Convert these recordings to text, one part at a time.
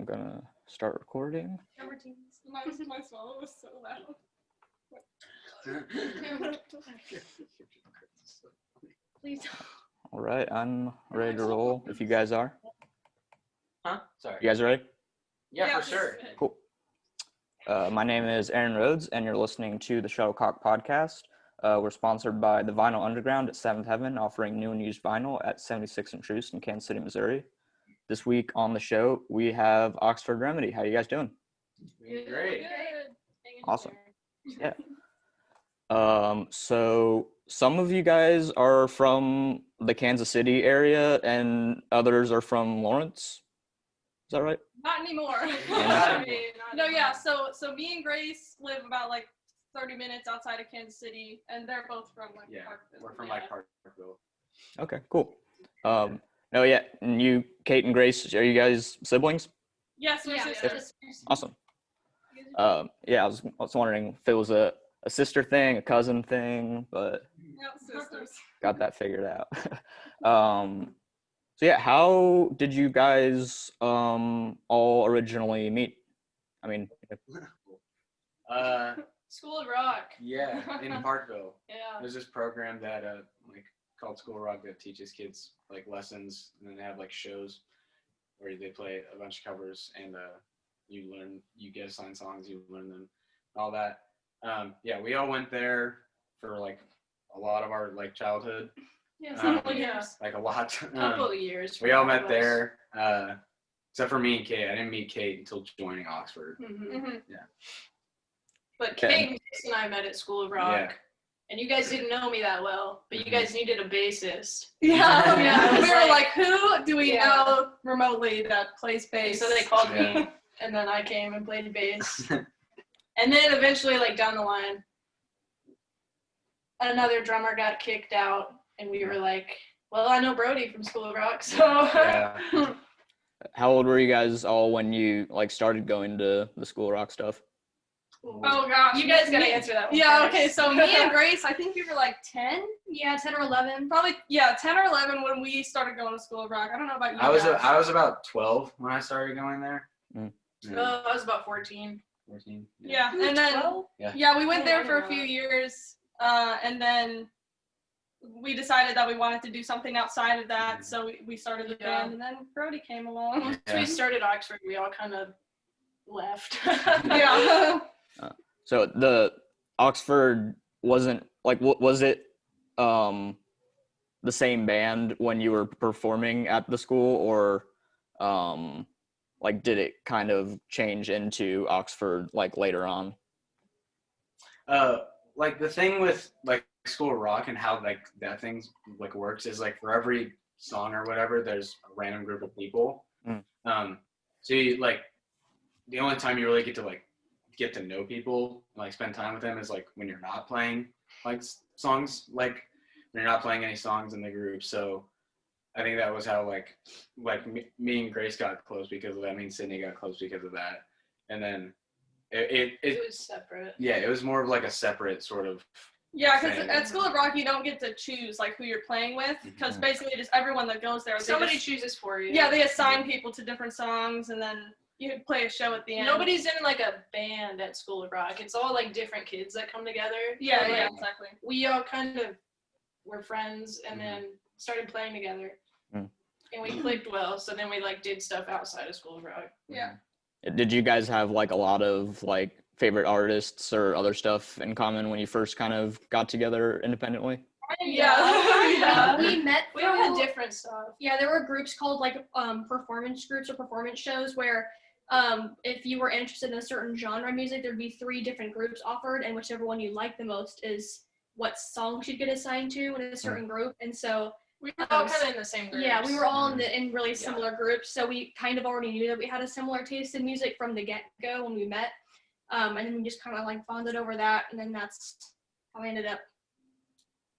I'm gonna start recording. My swallow was so loud. Please. All right, I'm ready to roll. If you guys are. Huh? Sorry. You guys ready? Yeah, for sure. Cool. My name is Aaron Rhodes, and you're listening to the Shuttlecock podcast. We're sponsored by the Vinyl Underground at 7th Heaven, offering new and used vinyl at 76 and Troost in Kansas City, Missouri. This week on the show, we have Oxford Remedy. How you guys doing? Great. Awesome. Yeah. So some of you guys are from the Kansas City area, and others are from Lawrence. Is that right? Not anymore. Not No, yeah. So me and Grace live about like 30 minutes outside of Kansas City, and they're both from like Parkville. We're from like Parkville. Okay, cool. No, yeah. And you, Kate and Grace, are you guys siblings? Yes, we're Yeah, sisters. Awesome. Yeah, I was wondering if it was a sister thing, a cousin thing, but Yep, sisters. got that figured out. So yeah, how did you guys all originally meet? I mean, School of Rock. Yeah, in Parkville. Yeah. There's this program that like called School of Rock that teaches kids like lessons, and then they have like shows where they play a bunch of covers, and you get assigned songs, you learn them, all that. Yeah, we all went there for like a lot of our like childhood. Yeah, several years. Like a lot. Couple of years. We all met there, except for me and Kate. I didn't meet Kate until joining Oxford. Mm-hmm. But Okay. Kate and Jason and I met at School of Rock. Yeah. And you guys didn't know me that well, but you guys needed a bassist. Yeah, yeah. I was We were like, like, who do we Yeah. know remotely that plays bass? So they called Yeah. me, and then I came and played bass. And then eventually, like down the line, another drummer got kicked out, and we were like, well, I know Brody from School of Rock, so. Yeah. how old were you guys all when you like started going to the School of Rock stuff? Oh gosh. You guys gotta answer that one. Yeah, first. okay, so me and Grace, I think we were like 10? Yeah, 10 or 11. Probably, yeah, 10 or 11 when we started going to School of Rock. I don't know about you I guys. was about 12 when I started going there. Mm. Yeah, I was about 14. 14. Yeah, and then, 12? yeah, we went Oh, there I for a know few that. years, and then we decided that we wanted to do something outside of that, so we started the Yeah. band, and then Brody came along. Once Yeah. we started Oxford, we all kind of left. Yeah. So the Oxford wasn't like was it the same band when you were performing at the school, or like did it kind of change into Oxford like later on? Like the thing with like School of Rock and how like that thing like works is like for every song or whatever, there's a random group of people. So you like the only time you really get to know people, like spend time with them, is like when you're not playing like songs, like when you're not playing any songs in the group. So I think that was how like me and Grace got close because of that. Me and Sydney got close because of that. And then it was separate. yeah, it was more of like a separate sort of. Yeah, because Same. at School of Rock, you don't get to choose like who you're playing with, because basically just everyone that goes there, Somebody chooses for you. yeah, they assign people to different songs, and then you play a show at the end. Nobody's in like a band at School of Rock. It's all like different kids that come together. Yeah, So, yeah, like, exactly. we all kind of were friends and then started playing together. Mm. And we clicked well, so then we like did stuff outside of School of Rock. Yeah. Did you guys have like a lot of like favorite artists or other stuff in common when you first kind of got together independently? Yeah. We met We all had through- different stuff. Yeah, there were groups called like performance groups or performance shows where if you were interested in a certain genre of music, there'd be 3 different groups offered, and whichever one you like the most is what songs you'd get assigned to in a certain group. And so We were all kind of in the same groups. yeah, we were all in really similar groups, so we kind of already knew that we had a similar taste in music from the get-go when we met. And then we just kind of like bonded over that, and then that's how we ended up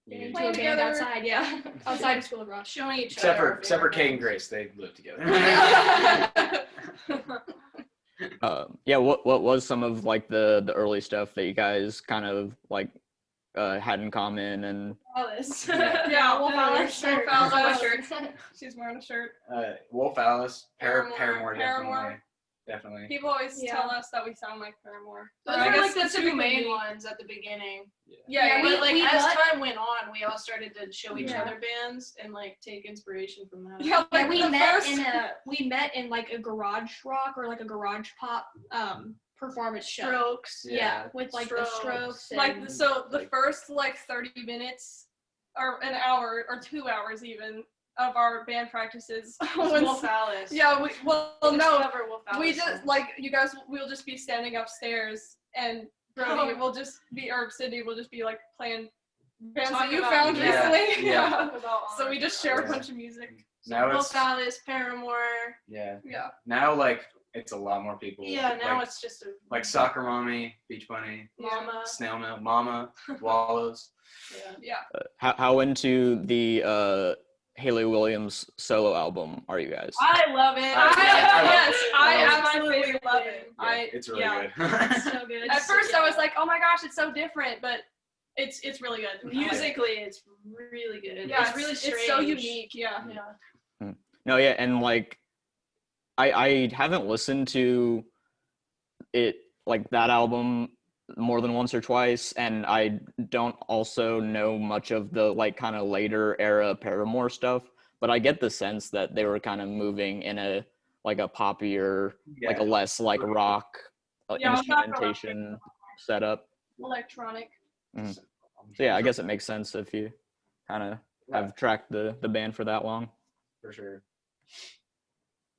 getting into a Playing band together. outside, yeah, outside of School of Rock. showing each Except other. for Kate and Grace, they live together. Yeah, what was some of like the early stuff that you guys kind of like had in common? And All this. Yeah, Wolf Alice shirt. Wolf Alice Wolf shirt. She's wearing a shirt. Wolf Alice, Paramore, Paramore Paramore. definitely. definitely. People always Yeah. tell us that we sound like Paramore. Those I were guess like the two main specifically- ones at the beginning. Yeah, But like as got- time went on, we all started to show each Yeah. other bands and like take inspiration from that. yeah, like we the met first- in like a garage rock or like a garage pop performance show. Strokes. Yeah, with like the Strokes. Strokes. And, like so the like- first like 30 minutes or an hour or 2 hours even of our band practices when- Wolf Alice. yeah no we just songs. like you guys we'll just be standing upstairs and Brody Oh. will just be or Sydney will just be like playing bands Talk that you about- found yeah, recently yeah. so we just share a Yeah. bunch of music Now Wolf it's Alice, Paramore. yeah. yeah Now like it's a lot more people. Yeah, now like, it's just a like Soccer Mommy, Beach Bunny, Mama. Snail Mail, Mama, Wallows. Yeah. How into the Haley Williams solo album are you guys? I love it. yes I love it. absolutely love it Yeah, it's really yeah. good. so good. At first I was like, oh my gosh, it's so different, but it's really good. Musically, it's really good. Yeah, it's really strange. It's so unique, yeah. Yeah. No, yeah, and like I haven't listened to it like that album more than once or twice, and I don't also know much of the like kind of later era Paramore stuff, but I get the sense that they were kind of moving in a like a poppier, like a less like rock Yeah, rock instrumentation setup. Electronic. So yeah, I guess it makes sense if you kind of have tracked the band for that long. for sure.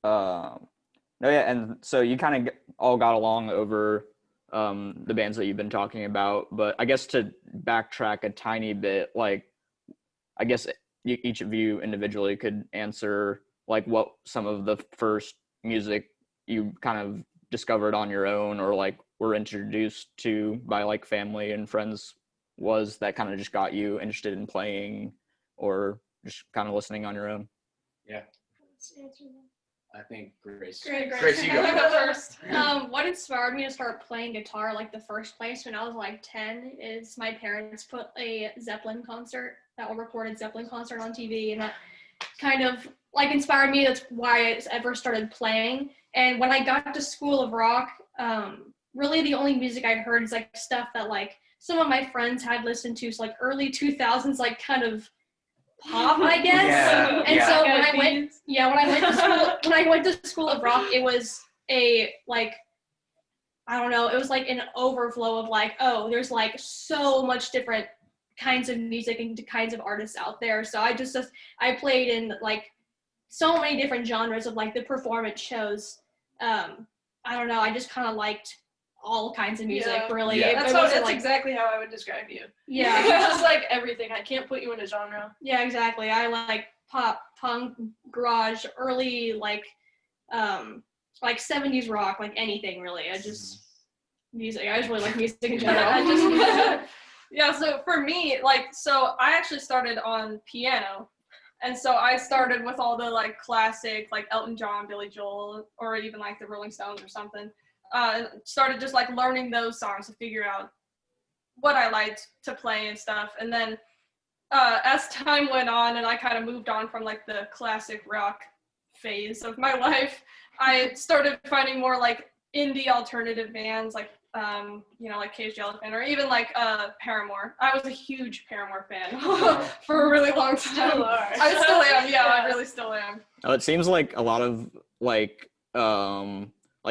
No, yeah, and so you kind of all got along over the bands that you've been talking about, but I guess to backtrack a tiny bit, like I guess each of you individually could answer like what some of the first music you kind of discovered on your own or like were introduced to by like family and friends was that kind of just got you interested in playing or just kind of listening on your own. Yeah, I think Grace. Grace, you go. First. What inspired me to start playing guitar like the first place when I was like 10 is my parents put a Zeppelin concert, that recorded Zeppelin concert on TV, and that kind of like inspired me. That's why I ever started playing. And when I got to School of Rock, really the only music I'd heard is like stuff that like some of my friends had listened to, so like early 2000s, like kind of pop, I guess. Yeah, And yeah. so when I went to School of Rock, it was a like, I don't know, it was like an overflow of like, oh, there's like so much different kinds of music and kinds of artists out there. So I played in like so many different genres of like the performance shows. I don't know, I just kind of liked all kinds of music, Yeah. really. Yeah. It That's wasn't like, exactly how I would describe you. yeah. You're just like everything. I can't put you in a genre. Yeah, exactly. I like pop, punk, garage, early like 70s rock, like anything really. Music. I just really like music in general. Yeah. I just Yeah, so for me, like, so I actually started on piano. And so I started with all the like classic, like Elton John, Billy Joel, or even like the Rolling Stones or something. And started just like learning those songs to figure out what I liked to play and stuff. And then as time went on and I kind of moved on from like the classic rock phase of my life, I started finding more like indie alternative bands like like Cage the Elephant or even like Paramore. I was a huge Paramore fan for a really long time. Still are. I still am, yeah, I really still am. Oh, it seems like a lot of like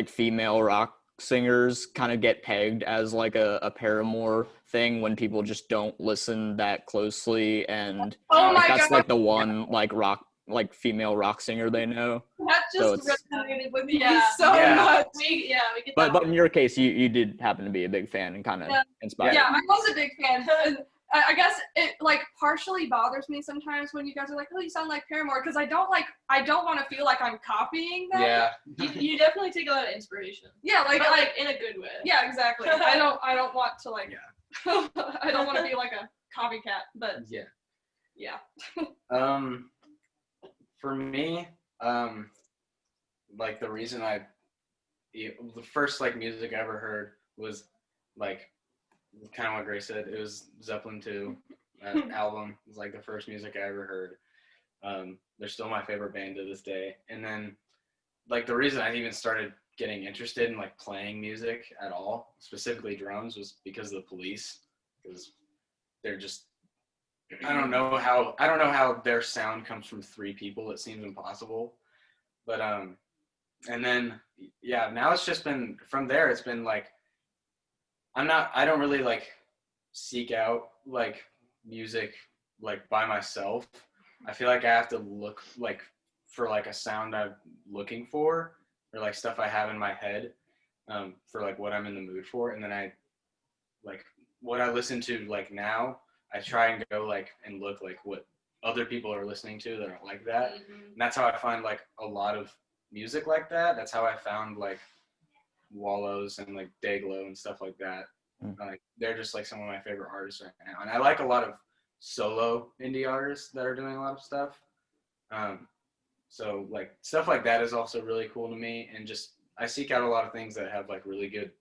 female rock singers kind of get pegged as like a Paramore thing when people just don't listen that closely, and Oh my that's God. like the one like female rock singer they know. That So just it's- resonated with me Yeah. so Yeah. much. We get But that. in your case, you did happen to be a big fan and kind of Yeah. inspired. Yeah, I was a big fan. And I guess it like partially bothers me sometimes when you guys are like, "Oh, you sound like Paramore," because I don't want to feel like I'm copying them. Yeah. You definitely take a lot of inspiration, Yeah, but like in a good way. yeah, exactly. I don't want to like. I don't want to be like a copycat, but Yeah. yeah. For me, like the reason the first like music I ever heard was like kind of what Grace said. It was Zeppelin 2. That album was like the first music I ever heard. They're still my favorite band to this day. And then like the reason I even started getting interested in like playing music at all, specifically drums, was because of the police, because they're just I don't know how their sound comes from 3 people. It seems impossible. But and then yeah, now it's just been from there. It's been like I don't really like seek out like music like by myself. I feel like I have to look like for like a sound I'm looking for, or like stuff I have in my head for like what I'm in the mood for, and then I like what I listen to like now. I try and go like and look like what other people are listening to that are like that, and that's how I find like a lot of music like that. That's how I found like Wallows and like Dayglow and stuff like that. Like they're just like some of my favorite artists right now, and I like a lot of solo indie artists that are doing a lot of stuff. So like stuff like that is also really cool to me, and just I seek out a lot of things that have like really good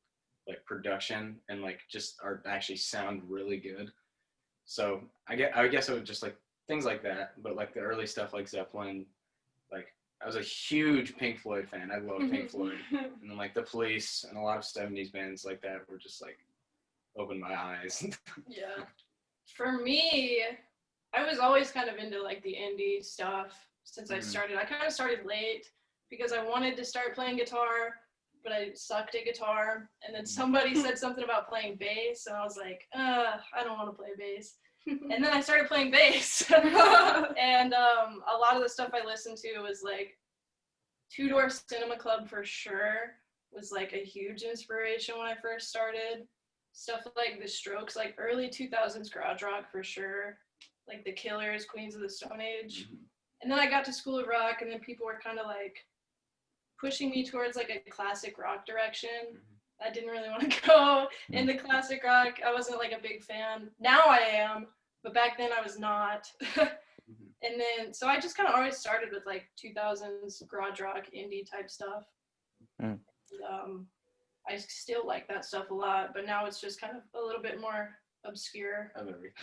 like production and like just are actually sound really good. So I guess it was just like things like that, but like the early stuff like Zeppelin, like I was a huge Pink Floyd fan. I love Pink Floyd, and then like the Police and a lot of 70s bands like that were just like opened my eyes. Yeah. For me, I was always kind of into like the indie stuff since I started. I kind of started late because I wanted to start playing guitar, but I sucked at guitar. And then somebody said something about playing bass, and I was like, I don't want to play bass. And then I started playing bass. And a lot of the stuff I listened to was like Two Door Cinema Club for sure was like a huge inspiration when I first started. Stuff like The Strokes, like early 2000s garage rock for sure. Like The Killers, Queens of the Stone Age. And then I got to School of Rock, and then people were kind of like pushing me towards like a classic rock direction. I didn't really want to go into classic rock. I wasn't like a big fan. Now I am, but back then I was not. And then, so I just kind of always started with like 2000s garage rock, indie type stuff. And, I still like that stuff a lot, but now it's just kind of a little bit more obscure.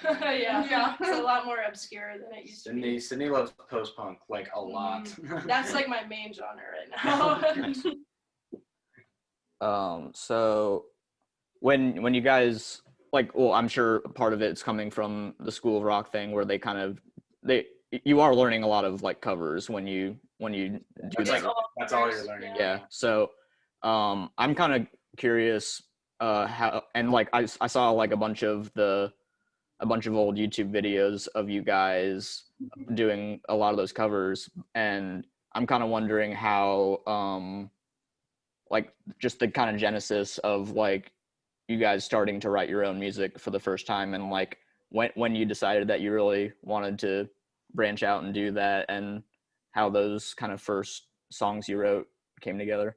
Yeah, it's a lot more obscure than it used to be. Sydney loves post-punk like a lot. That's like my main genre right now. So when you guys like, well, I'm sure part of it's coming from the School of Rock thing where you are learning a lot of like covers when you do That's that. like, that's all you're learning. Yeah. So I'm kind of curious how, and like I saw like a bunch of old YouTube videos of you guys doing a lot of those covers, and I'm kind of wondering how like just the kind of genesis of like you guys starting to write your own music for the first time, and like when you decided that you really wanted to branch out and do that, and how those kind of first songs you wrote came together.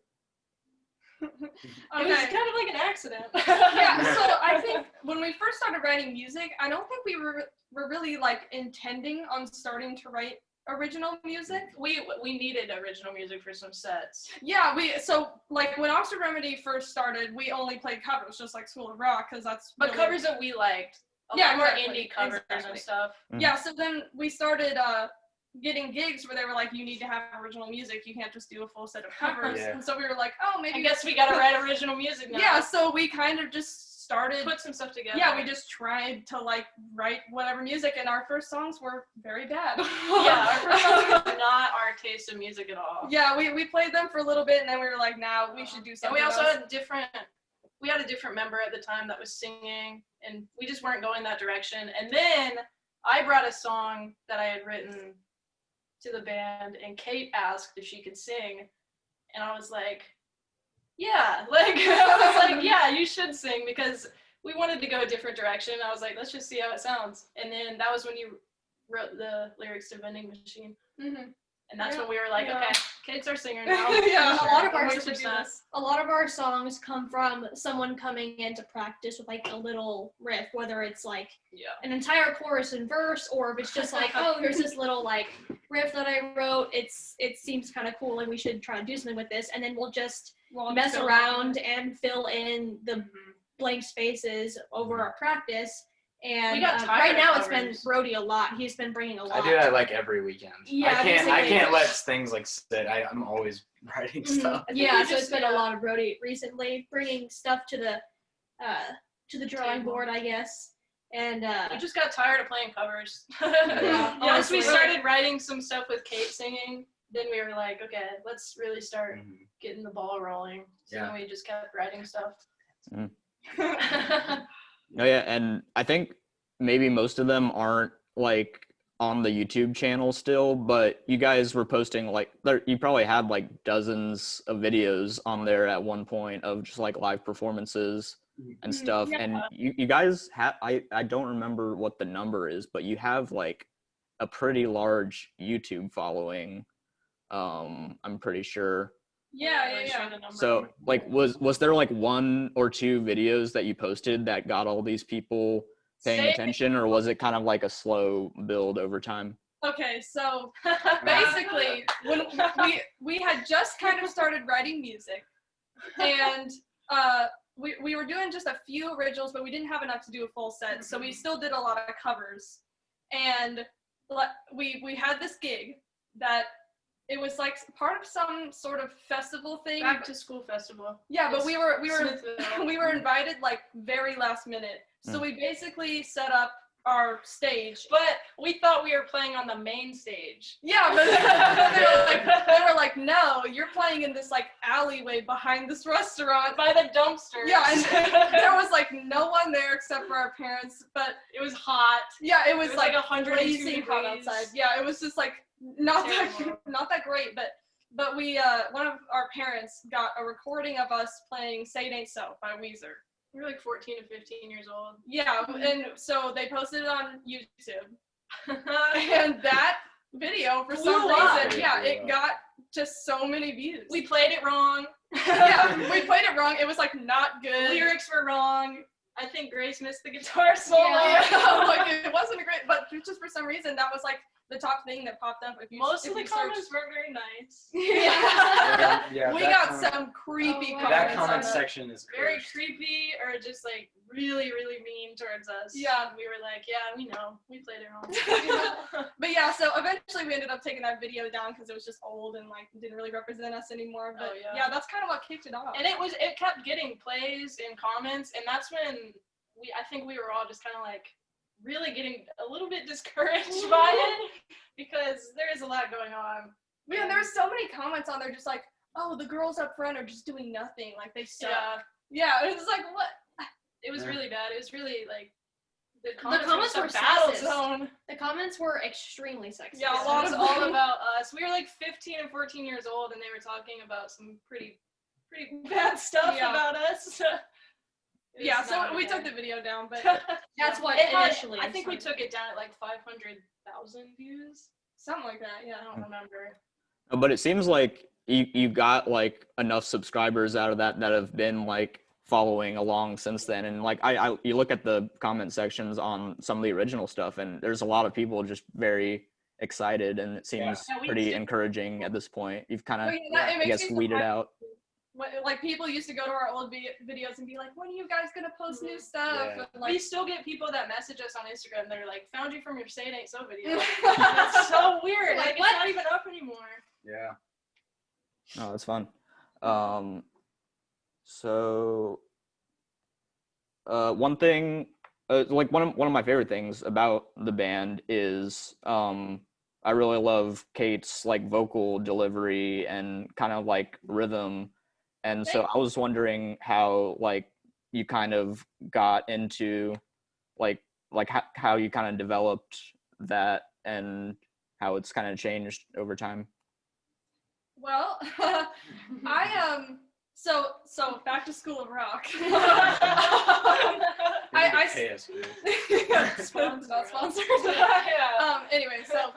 It was kind of like an accident. Yeah, so I think when we first started writing music, I don't think we were really like intending on starting to write original music. We needed original music for some sets. Yeah, so like when Oxford Remedy first started, we only played covers, just like School of Rock, because that's But really... covers that we liked. A lot more indie covers and stuff. Yeah, so then we started getting gigs where they were like, you need to have original music, you can't just do a full set of covers. And so we were like, oh, maybe I guess we gotta write original music now. Yeah, so we kind of just started put some stuff together. Yeah, we just tried to like write whatever music, and our first songs were very bad. Yeah, our first songs were not our taste of music at all. Yeah, we played them for a little bit, and then we were like, now we should do something And we also else. had a different member at the time that was singing, and we just weren't going that direction. And then I brought a song that I had written to the band, and Kate asked if she could sing, and I was like, yeah, yeah, you should sing, because we wanted to go a different direction. I was like, let's just see how it sounds. And then that was when you wrote the lyrics to Vending Machine. And that's when we were like, okay, Kate's our singer now. Yeah, sure. a lot of our songs come from someone coming in to practice with like a little riff, whether it's like an entire chorus and verse, or if it's just like, oh, here's this little like riff that I wrote. It seems kind of cool, and we should try and do something with this, and then we'll just mess around and fill in the blank spaces over our practice. And We got tired right of now it's been covers. Brody a lot. He's been bringing a lot. I do that like every weekend. Yeah, I basically. can't let things like sit. I'm always writing stuff. I think Yeah, we so just- it's been a lot of Brody recently, bringing stuff to the drawing Table. board, I guess. And We just got tired of playing covers. Yeah, Once we honestly. started writing some stuff with Kate singing, then we were like, okay, let's really start Mhm. getting the ball rolling. So then we just kept writing stuff. Mm. No, yeah, and I think maybe most of them aren't like on the YouTube channel still, but you guys were posting like you probably had like dozens of videos on there at one point of just like live performances and stuff. Yeah. And you guys have I don't remember what the number is, but you have like a pretty large YouTube following. I'm pretty sure. Yeah. So like was there like one or two videos that you posted that got all these people paying attention, or was it kind of like a slow build over time? Okay, so basically, when we had just kind of started writing music, and we were doing just a few originals, but we didn't have enough to do a full set, so we still did a lot of covers. And we had this gig that it was like part of some sort of festival thing. Back to school festival. Yeah, but we were Smithville. we were invited like very last minute. So we basically set up our stage. But we thought we were playing on the main stage. Yeah, but they were like, no, you're playing in this like alleyway behind this restaurant. By the dumpsters. Yeah, and there was like no one there except for our parents. But it was hot. yeah, it was like 102 crazy hot degrees. outside. Yeah, it was just like not Terrible. that great. But we one of our parents got a recording of us playing "Say It Ain't So" by Weezer. We were like 14 to 15 years old. Yeah, and so they posted it on YouTube, and that video for some Blew up. reason, yeah, it got just so many views. We played it wrong. Yeah, we played it wrong. It was like not good. Lyrics were wrong. I think Grace missed the guitar solo. Yeah, like it wasn't a great, but just for some reason that was like the top thing that popped up. If you Most if of the you search- comments weren't very nice. Yeah. Yeah, We that got comment- some creepy Oh, comments. That on comment it. section is Very cursed. creepy or just like really, really mean towards us. Yeah. We were like, yeah, we know. We played it wrong. But yeah, so eventually we ended up taking that video down because it was just old and like didn't really represent us anymore. But Oh, yeah. yeah, that's kind of what kicked it off. And it kept getting plays and comments, and that's when I think we were all just kind of like really getting a little bit discouraged by it because there is a lot going on. Yeah, there were so many comments on there just like, oh, the girls up front are just doing nothing. Like they suck. Yeah, Yeah, it was like, what? it was Yeah. really bad. It was really like the comments were were the battle sexist. zone. The comments were extremely sexist. Yeah, a It lot was of all them. about us. We were like 15 and 14 years old, and they were talking about some pretty bad stuff Yeah. about us. It was Yeah, so not we okay. took the video down, but That's what It had- initially. I think we started. took it down at like 500,000 views. something like that, yeah. I don't remember. But it seems like you got like enough subscribers out of that have been like following along since then. And like I you look at the comment sections on some of the original stuff, and there's a lot of people just very excited, and it seems Yeah, we pretty did- encouraging at this point. You've kind of, It I makes guess, me so weeded happy. out. Like people used to go to our old videos and be like, when are you guys gonna post new stuff? Yeah. And, We like, still get people that message us on Instagram. They're like, "Found you from your Say It Ain't So video." That's so weird. Like, Like, what? it's not even up anymore. Yeah. Oh, that's fun. So one thing, like one of my favorite things about the band is I really love Kate's like vocal delivery and kind of like rhythm. And so I was wondering how like you kind of got into like how you kind of developed that and how it's kind of changed over time. well, so back to School of Rock. I Pay us, please. Sponsored, not sponsored. Yeah. Anyway, so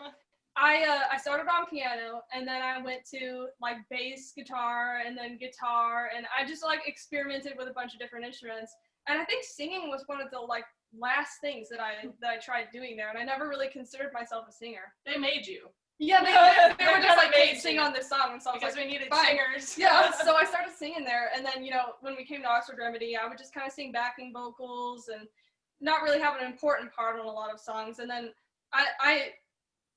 I started on piano, and then I went to like bass guitar and then guitar, and I just like experimented with a bunch of different instruments. And I think singing was one of the like last things that I tried doing there, and I never really considered myself a singer. They made you Yeah, they were just like, "Hey, sing on this song," and so I was because like, we needed fine. singers. yeah, so I started singing there, and then when we came to Oxford Remedy, I would just kind of sing backing vocals, and not really have an important part on a lot of songs. And then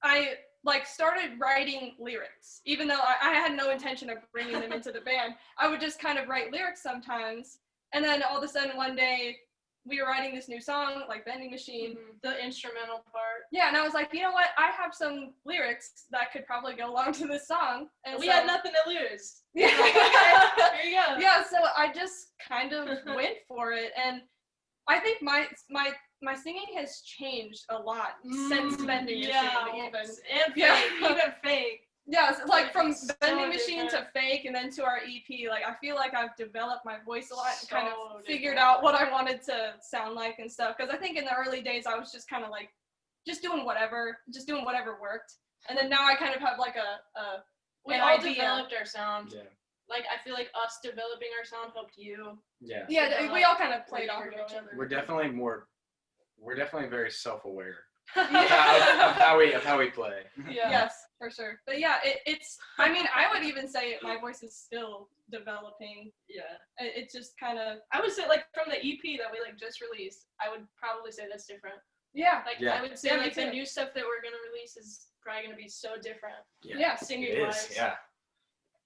I like started writing lyrics, even though I had no intention of bringing them into the band. I would just kind of write lyrics sometimes. And then all of a sudden one day we were writing this new song, like Vending Machine. The instrumental part. Yeah, and I was like, you know what? I have some lyrics that could probably go along to this song. And We had nothing to lose. Yeah. Here you go. Yeah, so I just kind of went for it, and I think my singing has changed a lot since Vending Machine, even. And fake, Yeah. even fake. Yeah, so like from So Vending Machine different. to Fake, and then to our EP, like I feel like I've developed my voice a lot and kind So of figured different. out what I wanted to sound like and stuff. Because I think in the early days I was just kind of like, just doing whatever worked. And then now I kind of have like We an all idea. developed our sound. Yeah. Like, I feel like us developing our sound helped you. Yeah. Yeah, we all kind of played off of each other. We're definitely very self-aware of Yeah. how we play. Yeah. Yes, for sure. But yeah, it's. I mean, I would even say my voice is still developing. Yeah. It's just kind of. I would say, like, from the EP that we, like, just released, I would probably say that's different. Yeah. Like, Yeah. I would say, Yeah, me like, the too. new stuff that we're gonna release is probably gonna be so different. Yeah. Singing It wise. is. Yeah.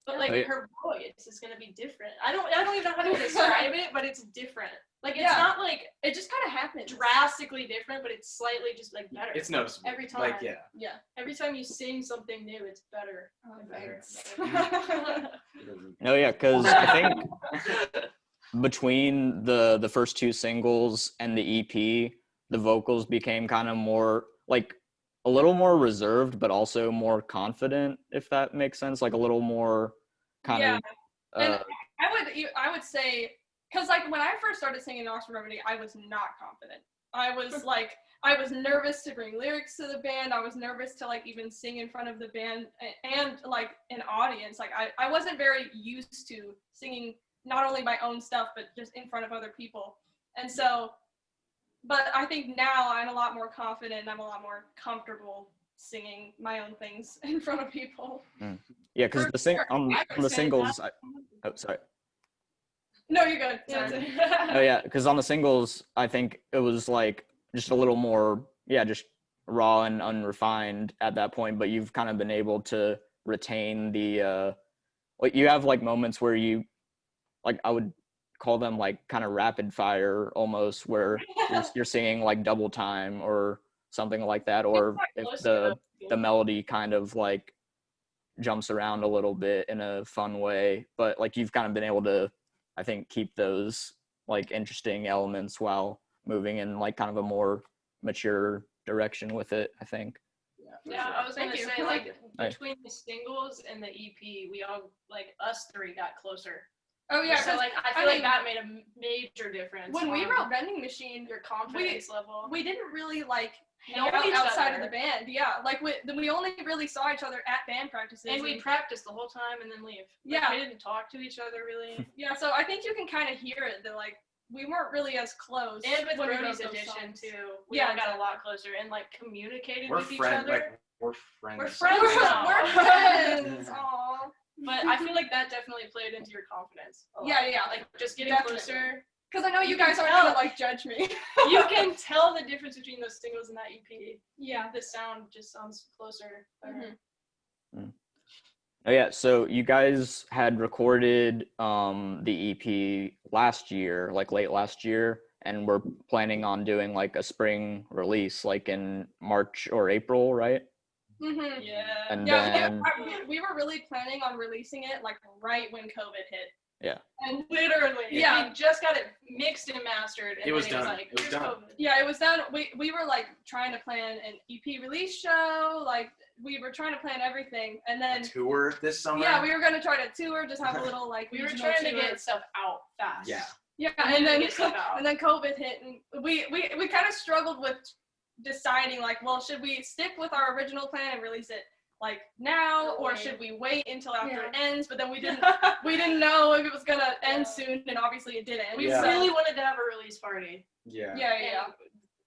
But, like, Oh, yeah. her voice is gonna be different. I don't even know how to describe it, but it's different. Like, it's Yeah. not, like, It just kind of happens. drastically different, but it's slightly just, like, better. It's noticeable. Every time. Like, yeah. Yeah. Every time you sing something new, it's better. Oh, and better. thanks. No, yeah, because I think between the first two singles and the EP, the vocals became kind of more like a little more reserved, but also more confident, if that makes sense. Like a little more kind Yeah. of. And I would say, because like when I first started singing Oxford Remedy, I was not confident. I was like, I was nervous to bring lyrics to the band. I was nervous to like even sing in front of the band and like an audience. Like I wasn't very used to singing not only my own stuff, but just in front of other people. And so, but I think now I'm a lot more confident and I'm a lot more comfortable singing my own things in front of people. Yeah, because For sure. on I the would say singles. Oh, sorry. No, you're good. Yeah. Sorry. Oh yeah, because on the singles, I think it was like just a little more, yeah, just raw and unrefined at that point. But you've kind of been able to retain the, like you have like moments where you, like I would call them like kind of rapid fire almost, where you're singing like double time or something like that, or if the melody kind of like jumps around a little bit in a fun way. But like you've kind of been able to, I think, keep those like interesting elements while moving in like kind of a more mature direction with it, I think. Yeah, I was gonna Thank you. say, like, Hi. between the singles and the EP, we all, like, us three got closer. Oh yeah, So, 'cause like, I feel I like mean, that made a major difference. when we on wrote Vending Machine, your confidence level. we didn't really like hang Know out each outside other. of the band. Yeah, like we only really saw each other at band practices. And we practiced the whole time and then leave. Like, Yeah. we didn't talk to each other really. Yeah, so I think you can kind of hear it that like we weren't really as close. And with when we Brody's wrote those addition songs. too, we Yeah, all got a exactly. lot closer and like communicated We're with each friends. other. Like we're friends. We're friends We're, now. we're friends. Aw. But I feel like that definitely played into your confidence. a lot. Yeah, yeah. Like just getting Definitely. closer. Because I know you You can guys aren't tell. gonna like judge me. You can tell the difference between those singles and that EP. Yeah. The sound just sounds closer. Better. Mhm. Oh yeah, so you guys had recorded the EP last year, like late last year, and we're planning on doing like a spring release, like in March or April, right? Mhm. Yeah. And Yeah, then we were really planning on releasing it like right when COVID hit. yeah, And Literally. Yeah. We just got it mixed and mastered. And It was then done. Like, It was here's done. COVID. yeah, it was done. We were like trying to plan an EP release show. Like we were trying to plan everything, and then Tour this summer. yeah, we were gonna try to tour, just have a little like We were regional trying to tour. get stuff out fast. Yeah. Yeah, We and needed to then get stuff out. and then COVID hit, and we kind of struggled with deciding like, well, should we stick with our original plan and release it like now, Or or wait. should we wait until after Yeah. it ends? But then we didn't know if it was gonna end Yeah. soon, and obviously it didn't. We Yeah. really wanted to have a release party. Yeah. Yeah. And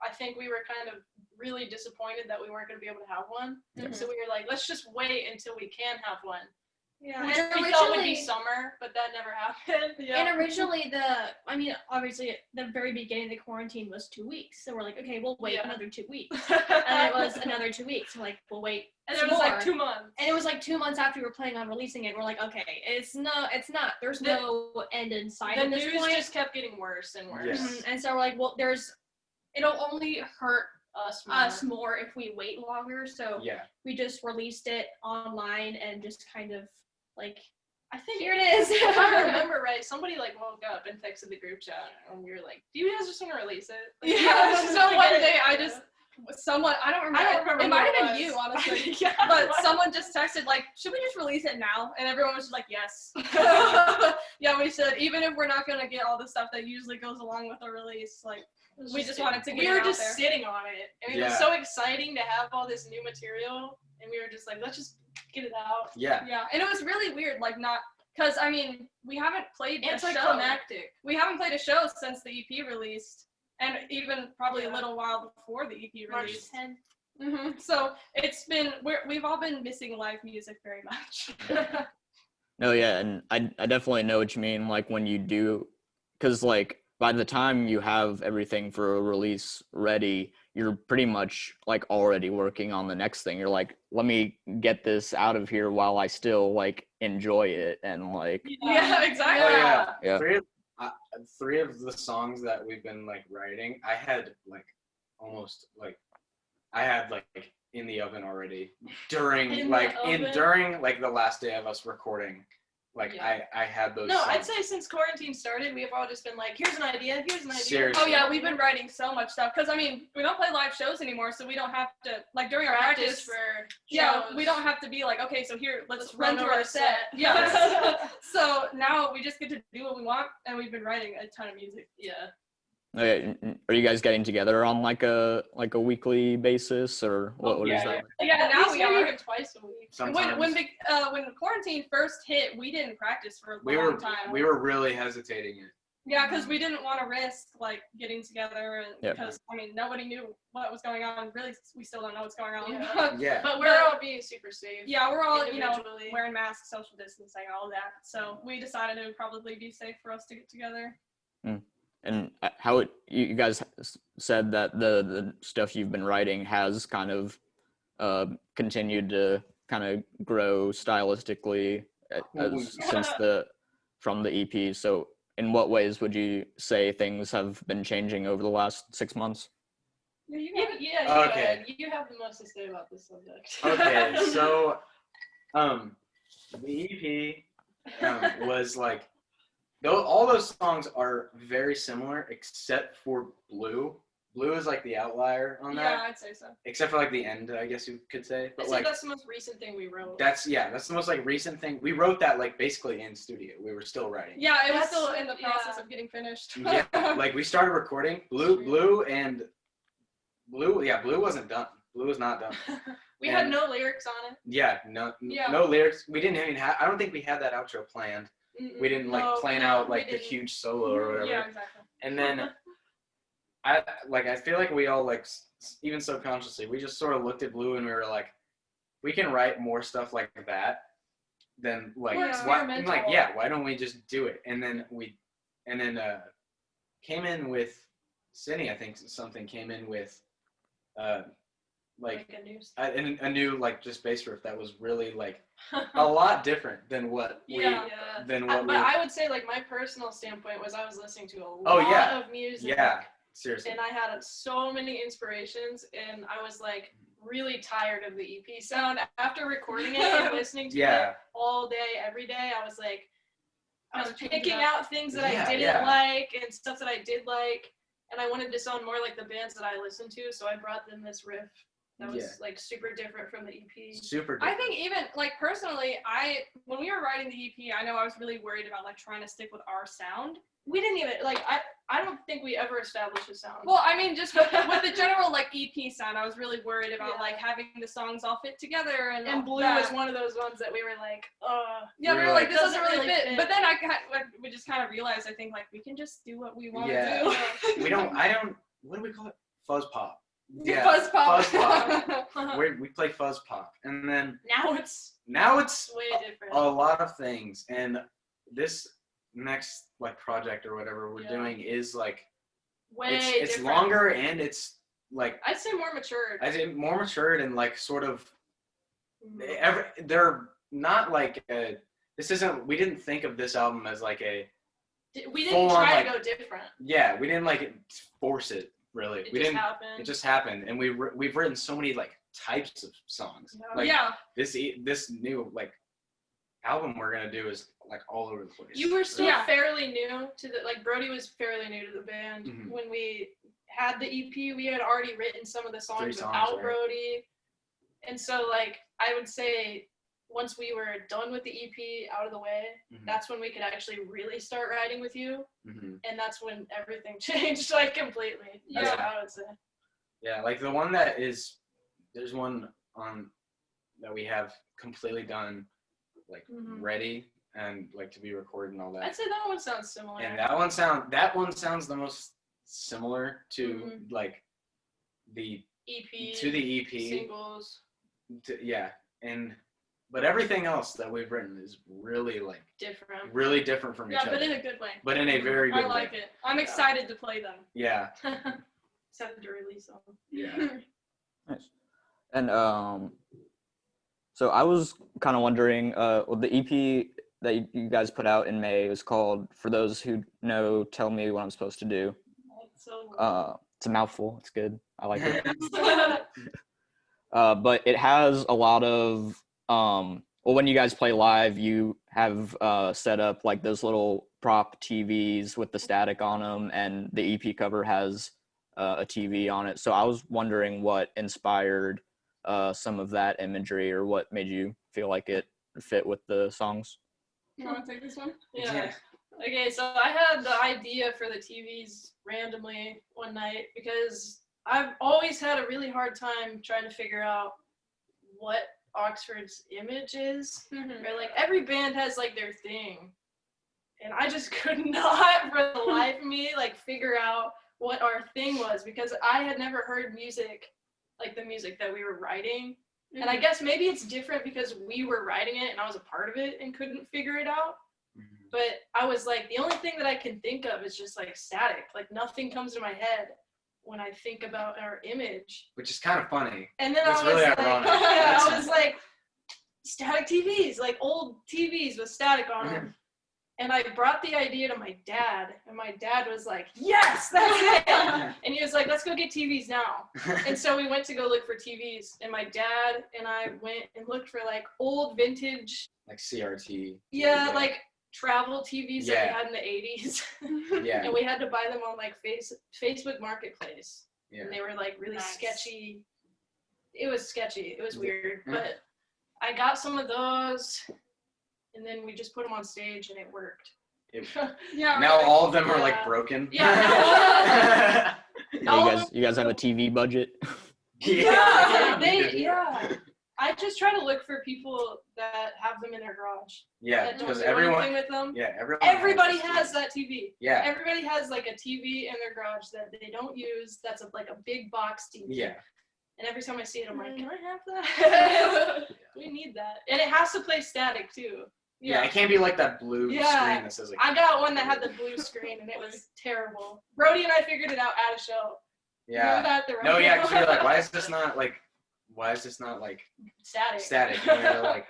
I think we were kind of really disappointed that we weren't going to be able to have one. Mhm. So we were like, let's just wait until we can have one. Yeah. Which And we thought would be originally, summer, but that never happened. and originally obviously at the very beginning of the quarantine was 2 weeks. So we're like, okay, we'll wait another 2 weeks. And it was another 2 weeks. We're like, we'll wait. And some it was like more. 2 months. And it was like 2 months after we were planning on releasing it. We're like, okay, it's not. There's no end in sight The at this news point. just kept getting worse and worse. Yes. And so we're like, well, it'll only hurt Us more. more if we wait longer. So Yeah. we just released it online and just kind of like, I think here it is. if I remember right, somebody like woke up and texted the group chat, and we were like, "Do you guys just want to release it?" Like, Yeah. just So like, one get day it I together. just someone I don't remember. I don't remember It who might have it been was. you, honestly. Yeah, But someone just texted like, "Should we just release it now?" And everyone was just like, "Yes." Yeah, we should. Even if we're not gonna get all the stuff that usually goes along with a release, like we just wanted to get we it were out just there. sitting on it, and it was so exciting to have all this new material, and we were just like, let's just get it out. Yeah. Yeah, and it was really weird, like not because I mean we haven't played a show. Anticlimactic. We haven't played a show since the EP released, and even probably a little while before the EP March released. 10th. So it's been we've all been missing live music very much. No, yeah, and I definitely know what you mean. Like when you do, because like by the time you have everything for a release ready, you're pretty much like already working on the next thing. You're like, let me get this out of here while I still like enjoy it and like. Yeah, exactly. Oh yeah. Yeah. Three of the songs that we've been like writing, I had like almost like I had like in the oven already during during like the last day of us recording. Like I had those. No, songs. I'd say since quarantine started, we've all just been like, here's an idea. Seriously. Oh yeah, we've been writing so much stuff because I mean we don't play live shows anymore, so we don't have to like during our practice. for Yeah, shows. we don't have to be like, okay, so here let's run run through over our a set. set. Yeah. So now we just get to do what we want, and we've been writing a ton of music. Yeah. Okay, are you guys getting together on like a weekly basis or what is that? Yeah, At now least we maybe are. even twice a week. Sometimes When quarantine first hit, we didn't practice for a long time. we were really hesitating it. Yeah, because we didn't want to risk like getting together, and Yep. because I mean nobody knew what was going on. Really, we still don't know what's going on. Yeah. Yeah. But we're all being super safe. Yeah, we're all individually. wearing masks, social distancing, all of that. So we decided it would probably be safe for us to get together. And you guys said that the stuff you've been writing has kind of continued to kind of grow stylistically from the EP. So in what ways would you say things have been changing over the last 6 months? Yeah, you have the most to say about this subject. Okay, so the EP was like all those songs are very similar except for Blue. Blue is like the outlier on that. Yeah, I'd say so. Except for like the end, I guess you could say. But like that's the most recent thing we wrote. that's the most like recent thing. We wrote that like basicly in studio. We were still writing. Yeah, it was That's- still in the process yeah. of getting finished. Yeah, like we started recording. Blue wasn't done. Blue was not done. We had no lyrics on it. Yeah, no lyrics. We didn't even have. I don't think we had that outro planned. We didn't like plan out like the huge solo or whatever. Yeah, exactly. And then I feel like we all like even subconsciously we just sort of looked at Blue and we were like, we can write more stuff like that than like why don't we just do it? And then came in with Cindy. I think something came in with like a new like just bass riff that was really like a lot different than what But I would say like my personal standpoint was I was listening to a lot of music. Yeah, seriously. And I had so many inspirations, and I was like really tired of the EP sound after recording it and listening to it all day, every day. I was like, I was picking out things that I didn't like and stuff that I did like, and I wanted to sound more like the bands that I listened to, so I brought them this riff that was like super different from the EP. Super different. I think even like personally, when we were writing the EP, I know I was really worried about like trying to stick with our sound. We didn't even like I don't think we ever established a sound. Well, I mean, just with the general like EP sound, I was really worried about like having the songs all fit together. And Blue was one of those ones that we were like, yeah, we were like, this doesn't really fit. fit. But then we just kind of realized, I think like we can just do what we want to do. I don't. What do we call it? Fuzz pop. Yeah, Fuzz pop. we play fuzz pop, and then Now it's way different. a lot of things. And this next like project or whatever we're doing is like Way it's different. longer, and it's like I'd say more matured. I think more matured and like sort of they're not like this isn't. We didn't think of this album as like We didn't full-on, try like, to go different. yeah. We didn't like force it really. It We just didn't. happened. It just happened, and we've written so many like types of songs. Yeah. Like, Yeah. this new like album we're gonna do is like all over the place. You were still Yeah. fairly new to the Brody was fairly new to the band Mhm. when we had the EP. We had already written some of the songs 3 songs, without right? Brody, and so like I would say once we were done with the EP out of the way, Mhm. that's when we could actually really start writing with you, Mhm. and that's when everything changed like completely. That's Yeah. what I would say. Yeah, like the one that is, there's one on that we have completely done, like Mhm. ready and like to be recorded and all that. I'd say that one sounds similar. And that one sounds the most similar to Mhm. like the EP to the EP. singles Yeah, but everything else that we've written is really like different. really different from Yeah, each other. but in a good way. But in a very good I like way. it. I'm excited to play them. Yeah. Except to release them. Yeah. Nice. And so I was kind of wondering, well, the EP that you guys put out in May was called, for those who know, Tell Me What I'm Supposed to Do. So It's a mouthful. It's good. I like it. But it has a lot of well, when you guys play live, you have set up like those little prop TVs with the static on them, and the EP cover has a TV on it. So I was wondering what inspired some of that imagery, or what made you feel like it fit with the songs. You want to take this one? yeah. Okay, so I had the idea for the TVs randomly one night because I've always had a really hard time trying to figure out what Oxford's image is. Or like every band has like their thing. And I just could not for the life of me like figure out what our thing was because I had never heard music like the music that we were writing. And I guess maybe it's different because we were writing it and I was a part of it and couldn't figure it out. But I was like, the only thing that I can think of is just like static. Like nothing comes to my head when I think about our image. Which is kind of funny. And then That's I was really like, ironic. I was like, static TVs, like old TVs with static on them. And I brought the idea to my dad, and my dad was like, yes, that's it. And he was like, let's go get TVs now. And so we went to go look for TVs, and my dad and I went and looked for like old vintage, Like CRT. yeah. Like travel TVs that Yeah. we had in the 80s. Yeah. And we had to buy them on like Facebook Marketplace. Yeah. And they were like really Nice. sketchy. It was sketchy. It was weird. Yeah. But I got some of those, and then we just put them on stage, and it worked. Yeah. Now all of them are like Yeah. broken. Yeah. You guys have a TV budget? Yeah. I just try to look for people that have them in their garage. Yeah, That don't because do everyone. anything with them. Yeah, Everybody has that TV. Yeah. Everybody has like a TV in their garage that they don't use. That's like a big box TV. Yeah. And every time I see it, I'm like, can I have that? We need that. And it has to play static too. Yeah, it can't be like that blue Yeah. screen that says like. I got one that had the blue screen, and it was terrible. Brody and I figured it out at a show. Remember Yeah. that? The No, yeah, because rodeo? you're like, why is this not like static. static? And you're like,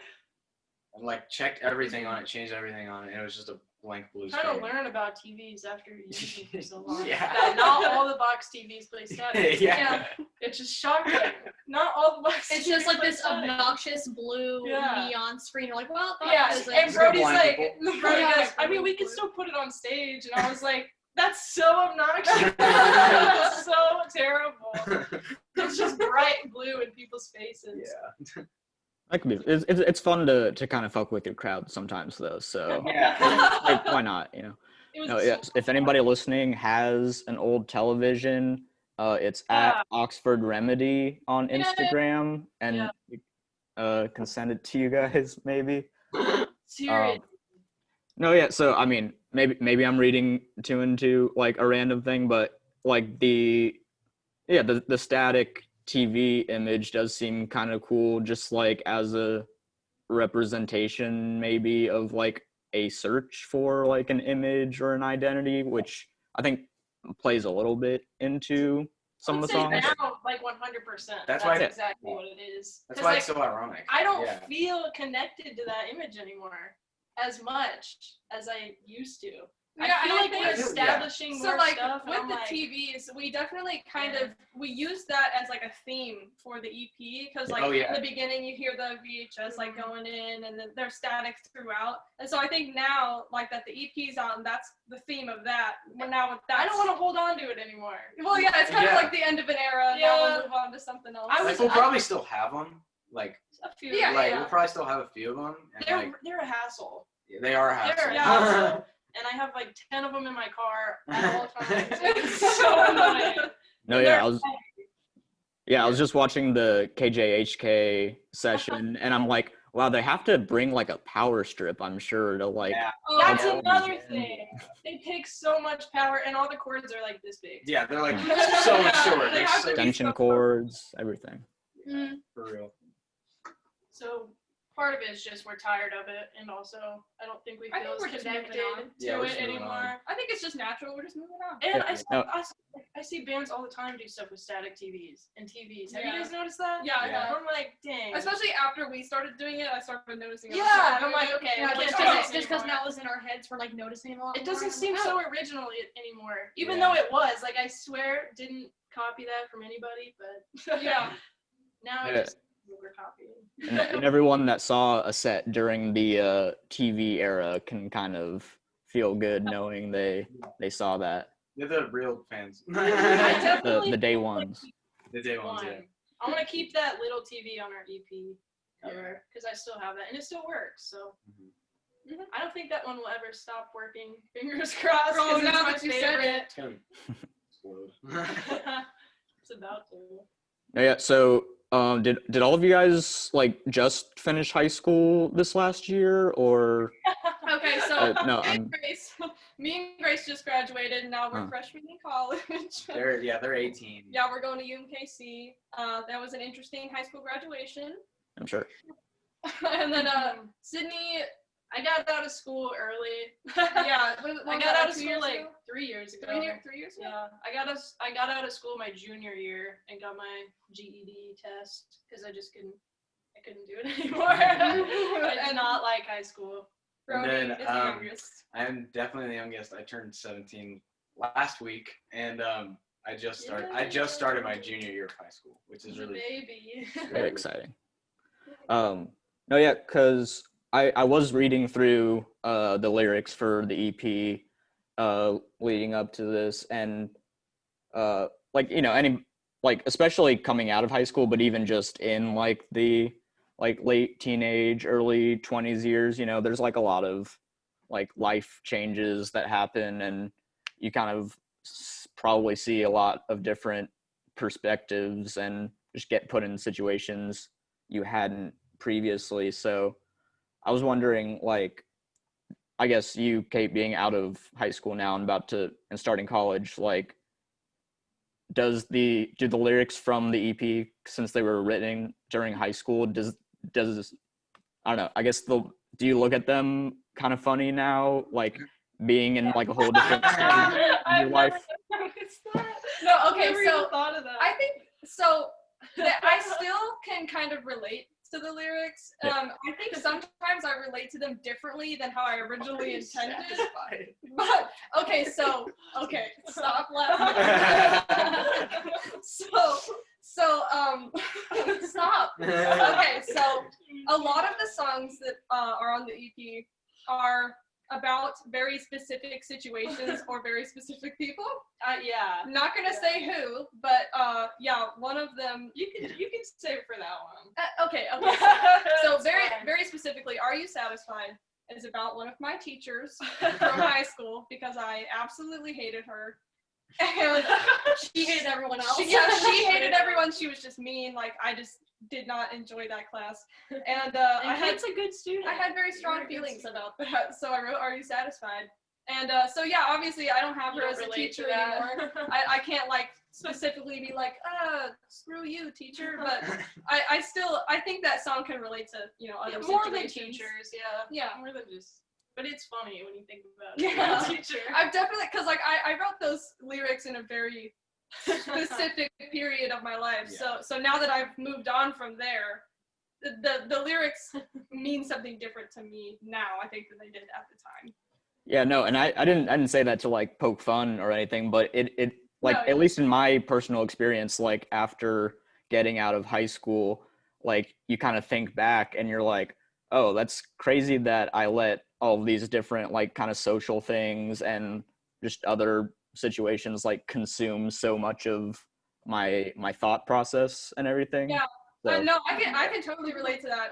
and like checked everything on it, changed everything on it, and it was just a blank blue I'm screen. trying to learn about TVs after using them for so long. Yeah. That not all the box TVs play static. Yeah. It's just shocking. Not all the box It's TVs just like play this static. obnoxious blue Yeah. neon screen. You're like, well, that Yeah, doesn't- and Brody's blind like, people. Brody Yeah. goes, I mean, we can still put it on stage. And I was like, that's so obnoxious. That's so terrible. It's just bright blue in people's faces. Yeah. That could be. It's fun to kind of fuck with your crowd sometimes though. So Yeah. like, why not? You know. It was No, yeah. If anybody listening has an old television, it's at Oxford Remedy on Yeah. Instagram, and can send it to you guys maybe. serious. No, yeah. So I mean, maybe I'm reading two and two like a random thing, but like yeah, the static TV image does seem kind of cool, just like as a representation maybe of like a search for like an image or an identity, which I think plays a little bit into some of the songs. Now, like 100%. That's That's why- exactly what it is. That's 'Cause, why like, it's so ironic. I don't Yeah. feel connected to that image anymore as much as I used to. Yeah, I feel and I like think- we're Yeah. establishing So more like stuff. and with I'm the like, TVs, we definitely kind Yeah. of we use that as like a theme for the EP because like Oh, yeah. in the beginning you hear the VHS like going in and then they're static throughout, and so I think now like that the EP's out and that's the theme of that. Well, now with that, I don't want to hold on to it anymore. Well, yeah, it's kind Yeah. of like the end of an era. Now Yeah. we'll move on to something else. I Like, was- we'll probably still have them. Like, A few. Yeah, like we'll probably still have a few of them. And They're like, they're a hassle. they are They're a hassle. hassle. And I have like 10 of them in my car at all times. It's so annoying. No, And yeah, they're- I was just watching the KJHK session, and I'm like, wow, they have to bring like a power strip, I'm sure, to like. Yeah. That's Yeah. another thing. They take so much power, and all the cords are like this big. Yeah, they're like so much short. They They're have so to be Extension so- cords, everything. for real. So part of it is just we're tired of it, and also I don't think we I feel think as we're just moving connected on. Yeah, to we're it just moving anymore. on. I think it's just natural. We're just moving on. And Yeah. I, No. I see bands all the time do stuff with static TVs and TVs. Have Yeah. you guys noticed that? Yeah, I Yeah. know. I'm like, dang. Especially after we started doing it, I started noticing. Yeah, other and I'm people like, doing it. okay, Yeah, we just can't do because this anymore. now it's in our heads, we're like noticing a lot. It more. doesn't seem Oh. so original anymore. Even Yeah. though it was. Like, I swear, didn't copy that from anybody, but Yeah. now I Yeah. just we're copying. And everyone that saw a set during the TV era can kind of feel good knowing they saw that. They're the real fans. I The definitely day feel like ones. The day ones, one. yeah. I want to keep that little TV on our EP cover because I still have that and it still works. So I don't think that one will ever stop working. Fingers crossed. Oh, 'cause it's now my that you said favorite. It's gonna explode. It's about to. Oh, yeah. So, did all of you guys like just finish high school this last year, or Okay, so no? me and Grace just graduated, and now we're Huh. freshmen in college. they're 18. Yeah, we're going to UMKC. That was an interesting high school graduation. I'm sure. And then Sydney, I got out of school early. yeah, I got out of school like 3 years ago. 3 years ago. Yeah, I got out of school my junior year and got my GED test because I couldn't do it anymore. I did not like high school. And Brody then, is the youngest. I'm definitely the youngest. I turned 17 last week, and I just started my junior year of high school, which is really Baby. Very exciting. No, yeah, because I was reading through the lyrics for the EP leading up to this, and like, you know, any like especially coming out of high school, but even just in like the like late teenage, early 20s years, you know, there's like a lot of like life changes that happen, and you kind of probably see a lot of different perspectives and just get put in situations you hadn't previously. So I was wondering, like, I guess you, Kate, being out of high school now and starting college, like, do the lyrics from the EP, since they were written during high school, does I don't know, I guess do you look at them kind of funny now, like being in like a whole different stage in your life? No, okay, Never so even thought of that. I think so. That I still can kind of relate to the lyrics. Yeah. I think sometimes I relate to them differently than how I originally intended. But okay, stop laughing. Stop. Okay, so a lot of the songs that are on the EP are about very specific situations or very specific people. Yeah. I'm not gonna say who, but yeah, one of them. You can save it for that one. Okay. So very specifically, "Are You Satisfied?" is about one of my teachers from high school because I absolutely hated her, and She hated everyone else. she hated everyone. She was just mean. Like, I just did not enjoy that class, and I had Kate's a good student. I had very strong feelings about that, so I wrote "Are You Satisfied?" And so yeah, obviously I don't have her You as don't a relate teacher to that. anymore. I can't like specifically be like, screw you, teacher. But I think that song can relate to, other more than situations. teachers, Yeah. more than just. But it's funny when you think about Yeah. it. Teacher. I've definitely, because like I wrote those lyrics in a very specific period of my life. Yeah. So now that I've moved on from there, the lyrics mean something different to me now, I think, than they did at the time. Yeah, no, and I didn't say that to like poke fun or anything, but it like No, at least in my personal experience, like after getting out of high school, like you kind of think back and you're like, oh, that's crazy that I let all of these different like kind of social things and just other situations like consume so much of my thought process and everything. Yeah. So, No, I can totally relate to that.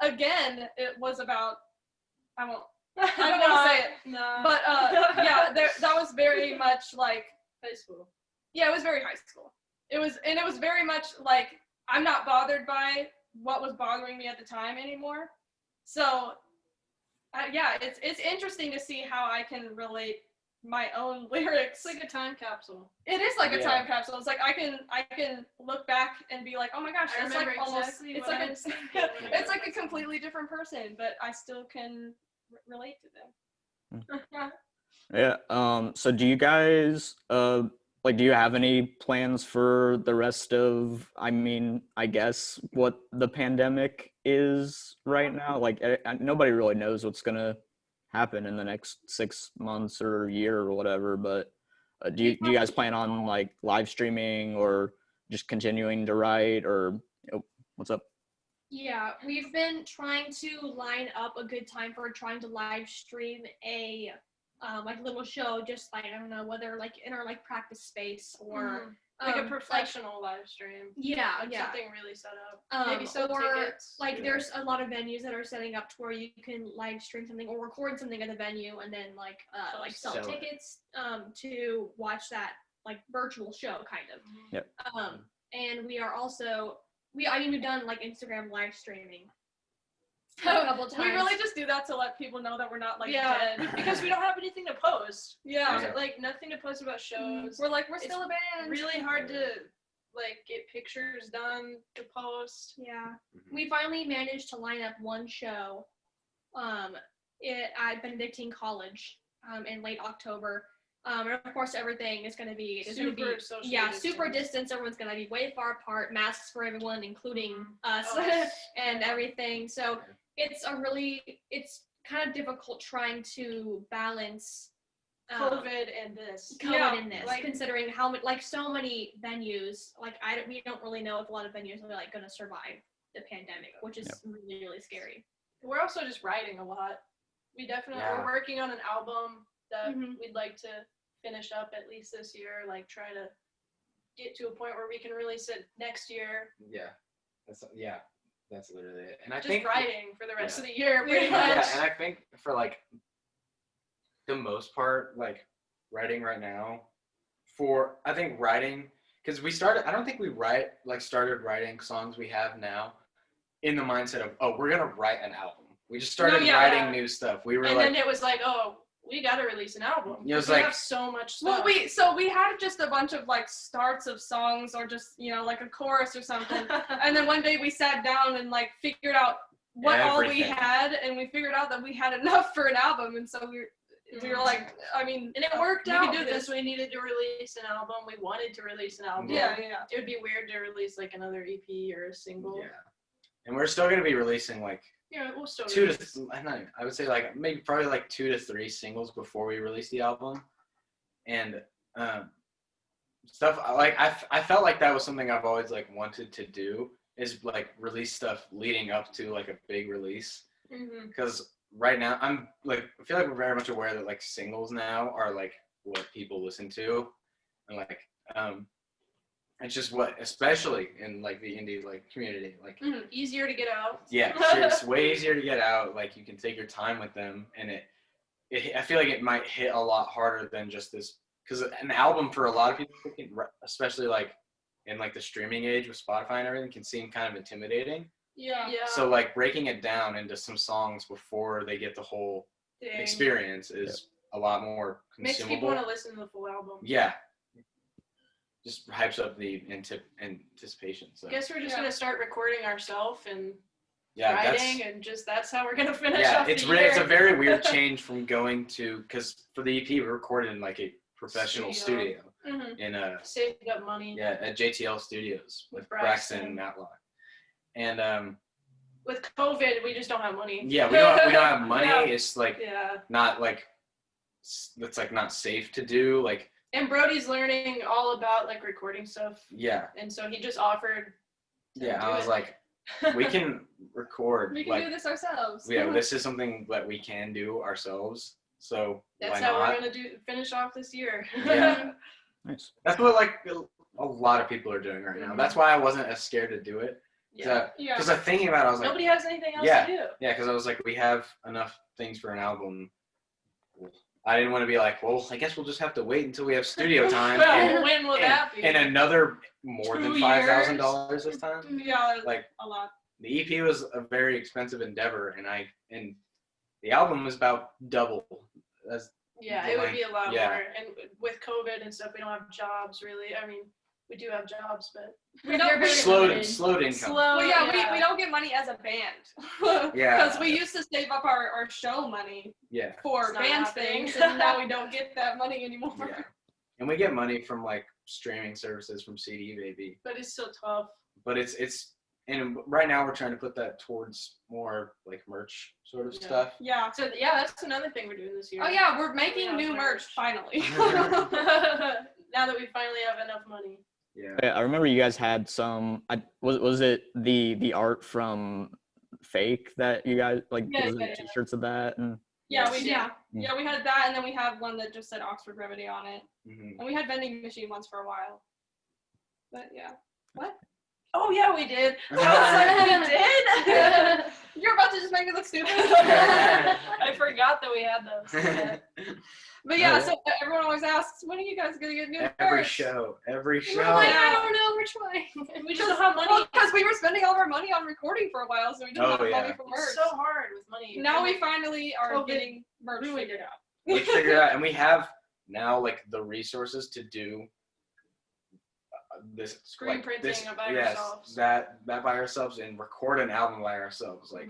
Again, it was about, I don't want to say it, No. but yeah, that was very much like High school. Yeah, it was very high school. It was very much like I'm not bothered by what was bothering me at the time anymore. So, yeah, it's interesting to see how I can relate my own lyrics. It's like a time capsule. It is like a Yeah. time capsule. It's like I can look back and be like, oh my gosh, I that's like remember almost exactly it's what like I was thinking when I it's wrote like a this song. completely different person, but I still can relate to them. yeah. So do you guys like do you have any plans for the rest of, I guess what the pandemic is right now? Like nobody really knows what's gonna happen in the next 6 months or year or whatever, but do you guys plan on like live streaming or just continuing to write, or what's up? Yeah, we've been trying to line up a good time for trying to live stream a like little show, just like, I don't know, whether like in our like practice space or Like a professional live stream. yeah, Like yeah. something really set up. Maybe sell or tickets. like there's a lot of venues that are setting up to where you can live stream something or record something at the venue and then like sell Sell it. tickets to watch that like virtual show kind of. Yep. And we are also we've done like Instagram live streaming a couple times. We really just do that to let people know that we're not like Yeah, dead. because we don't have anything to post. Yeah. There's, like nothing to post about shows. We're like, we're It's still a band. really hard to like get pictures done to post. Yeah. We finally managed to line up one show at Benedictine College in late October. And of course everything is going to be Super socially super distanced. distance. Everyone's going to be way far apart, masks for everyone, including us Us. and everything. So it's kind of difficult trying to balance COVID and this. COVID in this, like- considering how like so many venues, like we don't really know if a lot of venues are like going to survive the pandemic, which is really, really scary. We're also just writing a lot. We're working on an album that we'd like to finish up at least this year, like try to get to a point where we can release it next year. That's literally it. And I Just think writing for the rest yeah. of the year, pretty much. yeah, and I think for like the most part, like writing right now, I think writing, because I don't think we started writing songs we have now in the mindset of, oh, we're gonna write an album. We just started writing new stuff. We were And like, then it was like, oh, we gotta release an album. Yeah, it was we like- have so much Well, stuff. we had just a bunch of like starts of songs or just like a chorus or something, and then one day we sat down and like figured out what all we Everything. had, and we figured out that we had enough for an album, and so we were like, I mean, And it worked we out could do because this. we needed to release an album. We wanted to release an album. Yeah. It would be weird to release like another EP or a single. yeah. And we're still gonna be releasing like Yeah, we'll still I would say like maybe probably like 2 to 3 singles before we release the album, and stuff like I felt like that was something I've always like wanted to do, is like release stuff leading up to like a big release, because right now I feel like we're very much aware that like singles now are like what people listen to, and like it's just especially in like the indie like community, like Easier to get out. yeah, it's way easier to get out. Like you can take your time with them, and I feel like it might hit a lot harder than just this, because an album for a lot of people, especially like in like the streaming age with Spotify and everything, can seem kind of intimidating. Yeah. So like breaking it down into some songs before they get the whole Dang. experience is a lot more Makes consumable. people want to listen to the full album. Yeah. Just hypes up the anticipation. So I guess we're just gonna start recording ourselves and yeah, writing, and that's how we're gonna finish yeah, off it's the year. it's a very weird change from going to, because for the EP we recorded in like a professional studio Mhm. in Saved up money. at JTL Studios with Braxton and Matlock. And With COVID, we just don't have money. yeah, we don't have money. Yeah. It's like not like it's like not safe to do. Like, and Brody's learning all about like recording stuff. yeah. And so he just offered. Yeah, I was like, we can record. We can like, do this ourselves. Yeah, this is something that we can do ourselves. So That's why how not? we're gonna finish off this year. Yeah. Nice. That's what like a lot of people are doing right now. That's why I wasn't as scared to do it. Yeah. Because I'm thinking about it, I was like, Nobody has anything else yeah, to do. yeah. Because I was like, we have enough things for an album. I didn't want to be like, well, I guess we'll just have to wait until we have studio time. Well, when will that be? And another more 2 than years? $5,000 this time. Yeah, Like a lot. the EP was a very expensive endeavor, and the album was about double. Yeah, it would be a lot Yeah. more. And with COVID and stuff, we don't have jobs really. I mean, we do have jobs, but We don't slowed income. slow. Well, yeah, we don't get money as a band. Yeah. Because we used to save up our show money Yeah. for It's not band happening. things, and now we don't get that money anymore. Yeah. And we get money from like streaming services from CD Baby, but it's still tough. but it's and right now we're trying to put that towards more like merch sort of stuff. Yeah. So yeah, that's another thing we're doing this year. Oh yeah, we're making Yeah, new merch finally. Now that we finally have enough money. Yeah. I remember you guys had some. Was it the art from Fake that you guys like? Yeah, was it T-shirts of that? And Yeah, we did. Yeah. Yeah, we had that, and then we have one that just said Oxford Remedy on it, Mm-hmm. and we had vending machine ones for a while. But yeah. What? Oh yeah, we did. We did? You're about to just make me look stupid. I forgot that we had those. Yeah. But yeah, Oh, yeah. so everyone always asks, when are you guys gonna get new Every merch? show. We're like, I don't know, we're trying. We just don't have money. Because we were spending all of our money on recording for a while, so we didn't have money for merch. It's so hard with money. Now we finally are COVID getting merch figured out. We figured out, and we have now like the resources to do this Screen like, printing this, by yes, ourselves. that by ourselves and record an album by ourselves. Like,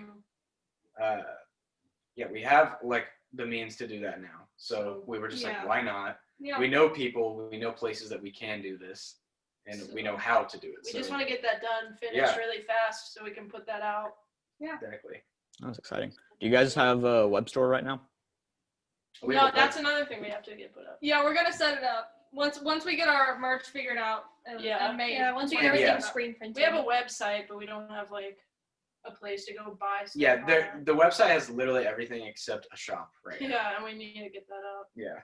yeah, we have like the means to do that now. So we were just like, why not? Yeah. We know people, we know places that we can do this, and we know how to do it. We so, just want to get that done, finished really fast, so we can put that out. Yeah. Exactly. That's exciting. Do you guys have a web store right now? No, that's another thing we have to get put up. Yeah, we're gonna set it up once we get our merch figured out and made. Yeah, once we get Yeah. everything screen printed. We have a website, but we don't have like a place to go buy stuff. Yeah, on. the website has literally everything except a shop right now. Yeah, and we need to get that up. Yeah.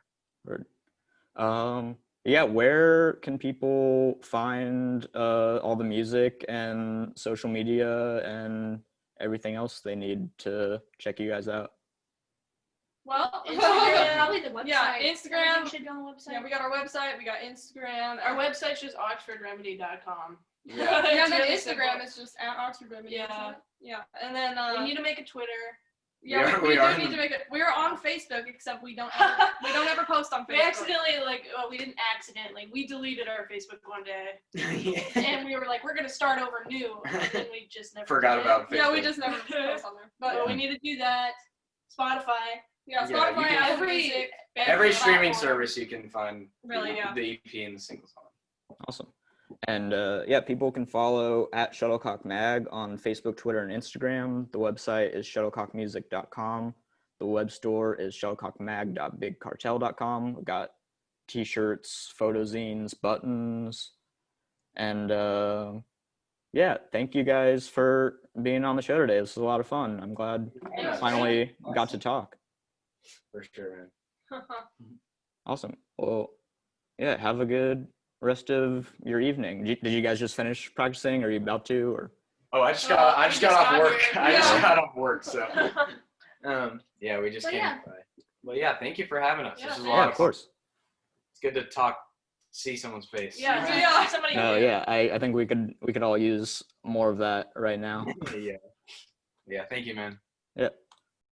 Yeah, where can people find all the music and social media and everything else they need to check you guys out? Well, Instagram, probably the website. Yeah, Instagram. Everything should be on the website. Yeah, we got our website, we got Instagram. Our website's just oxfordremedy.com. Yeah. Yeah, It's and then really Instagram simple. is just at Oxford Remedy. Yeah. isn't it? Yeah, and then We need to make a Twitter. yeah, We we are. do need to make it. We're on Facebook, except we don't ever post on Facebook. We accidentally we didn't accidentally. We deleted our Facebook one day, and we were like, we're gonna start over new, and then we just never Forgot did. about Facebook. Yeah, we just never post on there. But But we need to do that. Spotify. yeah, Yeah, you Spotify, can- Apple Music, Every Bandcamp streaming platform. service you can find Really, yeah. the EP and the singles on. Awesome. And yeah, people can follow at Shuttlecock Mag on Facebook, Twitter, and Instagram. The website is shuttlecockmusic.com. The web store is shuttlecockmag.bigcartel.com. We've got t-shirts, photo zines, buttons. And yeah, thank you guys for being on the show today. This was a lot of fun. I'm glad we finally got to talk. For sure, man. Awesome. Well, yeah, have a good rest of your evening. Did you guys just finish practicing? Are you about to? Or Oh, I just got off work. here. I just Yeah. got off work, so yeah, we just But came yeah. by. Well, yeah, thank you for having us. Yeah, This was a thanks. lot yeah, of course. It's good to talk, see someone's face. Yeah, Yeah. somebody. Oh yeah, I think we could all use more of that right now. Yeah. Yeah, thank you, man. Yeah.